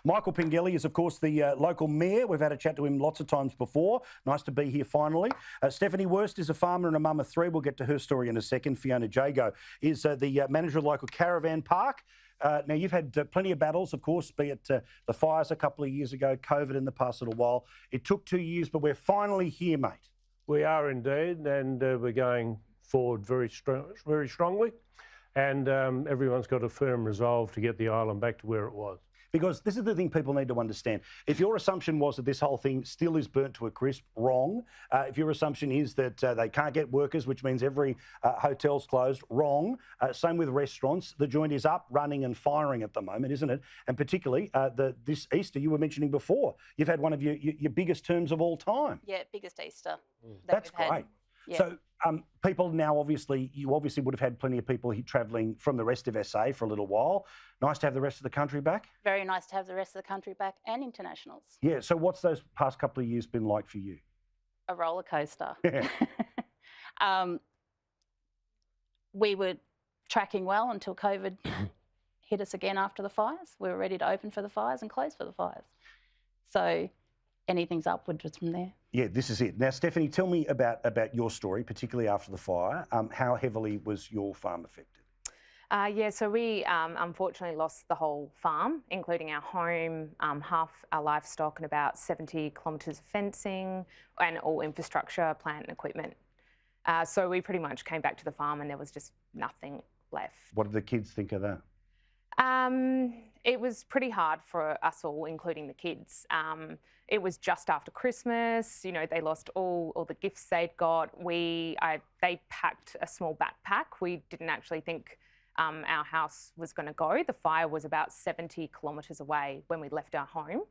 Michael Pengilly is, of course, the local mayor. We've had a chat to him lots of times before. Nice to be here finally. Stephanie Wurst is a farmer and a mum of three. We'll get to her story in a second. Fiona Jago is the manager of the local caravan park. Now, you've had plenty of battles, of course, be it the fires a couple of years ago, COVID in the past little while. It took 2 years, but we're finally here, mate. We are indeed, and we're going forward very strongly. And everyone's got a firm resolve to get the island back to where it was. Because this is the thing people need to understand. If your assumption was that this whole thing still is burnt to a crisp, wrong. If your assumption is that they can't get workers, which means every hotel's closed, wrong. Same with restaurants. The joint is up, running and firing at the moment, isn't it? And particularly this Easter you were mentioning before. You've had one of your biggest terms of all time. Yeah, biggest Easter. That's great. Yeah. So people now, you obviously would have had plenty of people here travelling from the rest of SA for a little while. Nice to have the rest of the country back. Very nice to have the rest of the country back and internationals. Yeah, so what's those past couple of years been like for you? A roller coaster. We were tracking well until COVID hit us again after the fires. We were ready to open for the fires and close for the fires. So anything's upwards from there. Yeah, this is it. Now, Stephanie, tell me about your story, particularly after the fire. How heavily was your farm affected? Yeah, so we unfortunately lost the whole farm, including our home, half our livestock and about 70 kilometres of fencing and all infrastructure, plant and equipment. So we pretty much came back to the farm and there was just nothing left. What did the kids think of that? It was pretty hard for us all, including the kids. It was just after Christmas. You know, they lost all the gifts they'd got. They packed a small backpack. We didn't actually think our house was going to go. The fire was about 70 kilometres away when we left our home.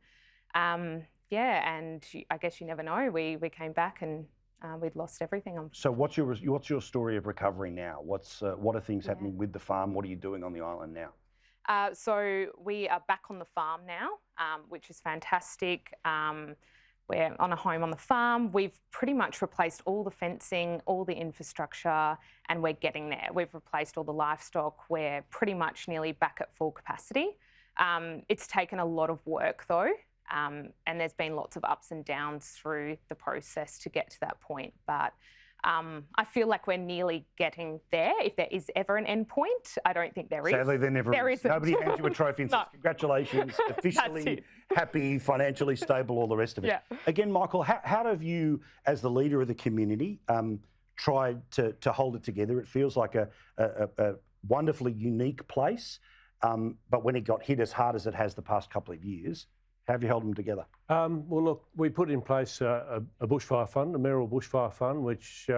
Yeah, and I guess you never know. We came back and we'd lost everything. So what's your story of recovery now? What are things happening with the farm? What are you doing on the island now? So we are back on the farm now, which is fantastic. We're on a home on the farm. We've pretty much replaced all the fencing, all the infrastructure, and we're getting there. We've replaced all the livestock. We're pretty much nearly back at full capacity. It's taken a lot of work though, and there's been lots of ups and downs through the process to get to that point. But I feel like we're nearly getting there. If there is ever an end point, I don't think there is. Sadly, there never is. Isn't. Nobody hands you a trophy and says, congratulations, officially happy, financially stable, all the rest of it. Yeah. Again, Michael, how have you, as the leader of the community, tried to hold it together? It feels like a wonderfully unique place, but when it got hit as hard as it has the past couple of years, how have you held them together? Well, look, we put in place a bushfire fund, a mayoral bushfire fund, which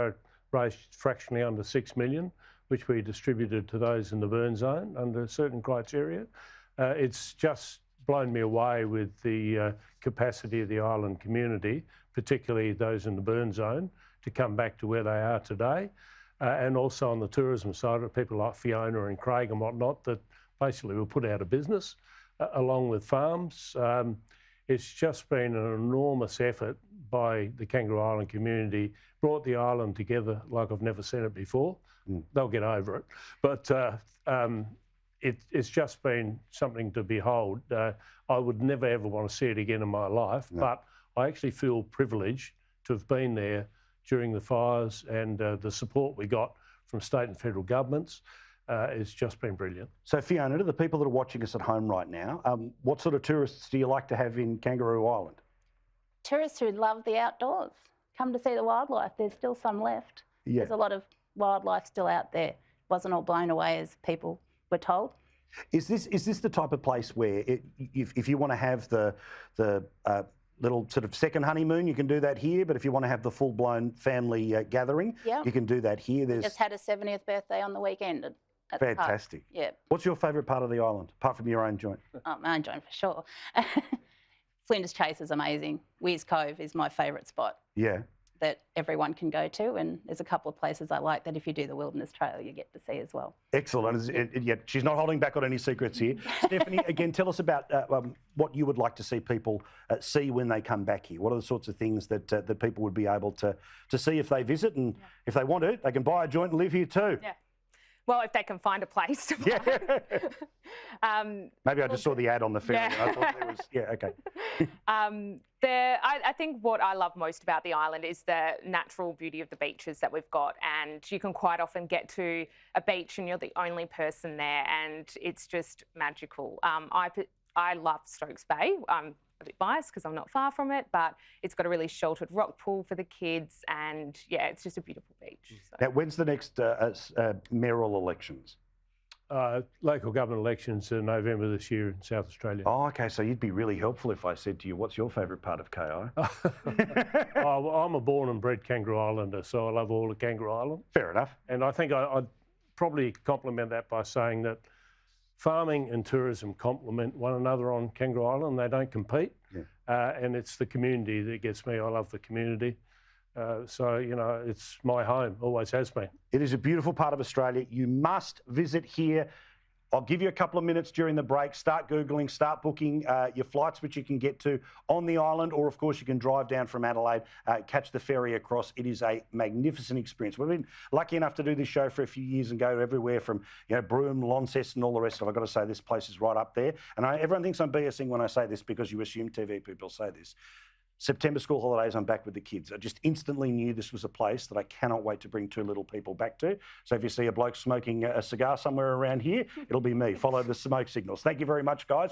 raised fractionally under $6 million, which we distributed to those in the burn zone under certain criteria. It's just blown me away with the capacity of the island community, particularly those in the burn zone, to come back to where they are today. And also on the tourism side, people like Fiona and Craig and whatnot that basically were put out of business. Along with farms. It's just been an enormous effort by the Kangaroo Island community, brought the island together like I've never seen it before. They'll get over it. But it's just been something to behold. I would never ever want to see it again in my life, but I actually feel privileged to have been there during the fires, and the support we got from state and federal governments. It's just been brilliant. So Fiona, to the people that are watching us at home right now, what sort of tourists do you like to have in Kangaroo Island? Tourists who love the outdoors. Come to see the wildlife. There's still some left. Yeah. There's a lot of wildlife still out there. Wasn't all blown away as people were told. Is this the type of place where if you want to have the little sort of second honeymoon, you can do that here, but if you want to have the full-blown family gathering, you can do that here. We just had a 70th birthday on the weekend. Fantastic. Yeah. What's your favourite part of the island, apart from your own joint? Oh, my own joint for sure. Flinders Chase is amazing. Weirs Cove is my favourite spot. Yeah. That everyone can go to, and there's a couple of places I like that if you do the Wilderness Trail, you get to see as well. Excellent. And yet she's not holding back on any secrets here. Stephanie, again, tell us about what you would like to see people see when they come back here. What are the sorts of things that people would be able to see if they visit, and if they want to, they can buy a joint and live here too. Yeah. Well, if they can find a place to find. Maybe I just saw the ad on the ferry. Yeah. I thought there was, okay. I think what I love most about the island is the natural beauty of the beaches that we've got, and you can quite often get to a beach and you're the only person there, and it's just magical. I love Stokes Bay. I'm a bit biased because I'm not far from it, but it's got a really sheltered rock pool for the kids, and yeah, it's just a beautiful beach. So. Now, when's the next mayoral elections? Local government elections in November this year in South Australia. Oh, okay. So you'd be really helpful if I said to you, what's your favourite part of KI? I'm a born and bred Kangaroo Islander, so I love all of Kangaroo Island. Fair enough. And I think I'd probably complement that by saying that farming and tourism complement one another on Kangaroo Island. They don't compete. Yeah. And it's the community that gets me. I love the community. So, you know, it's my home, always has been. It is a beautiful part of Australia. You must visit here. I'll give you a couple of minutes during the break. Start Googling, start booking your flights, which you can get to on the island, or, of course, you can drive down from Adelaide, catch the ferry across. It is a magnificent experience. We've been lucky enough to do this show for a few years and go everywhere from, you know, Broome, Launceston, and all the rest of it. I've got to say, this place is right up there. And everyone thinks I'm BSing when I say this because you assume TV people say this. September school holidays, I'm back with the kids. I just instantly knew this was a place that I cannot wait to bring two little people back to. So if you see a bloke smoking a cigar somewhere around here, it'll be me. Follow the smoke signals. Thank you very much, guys.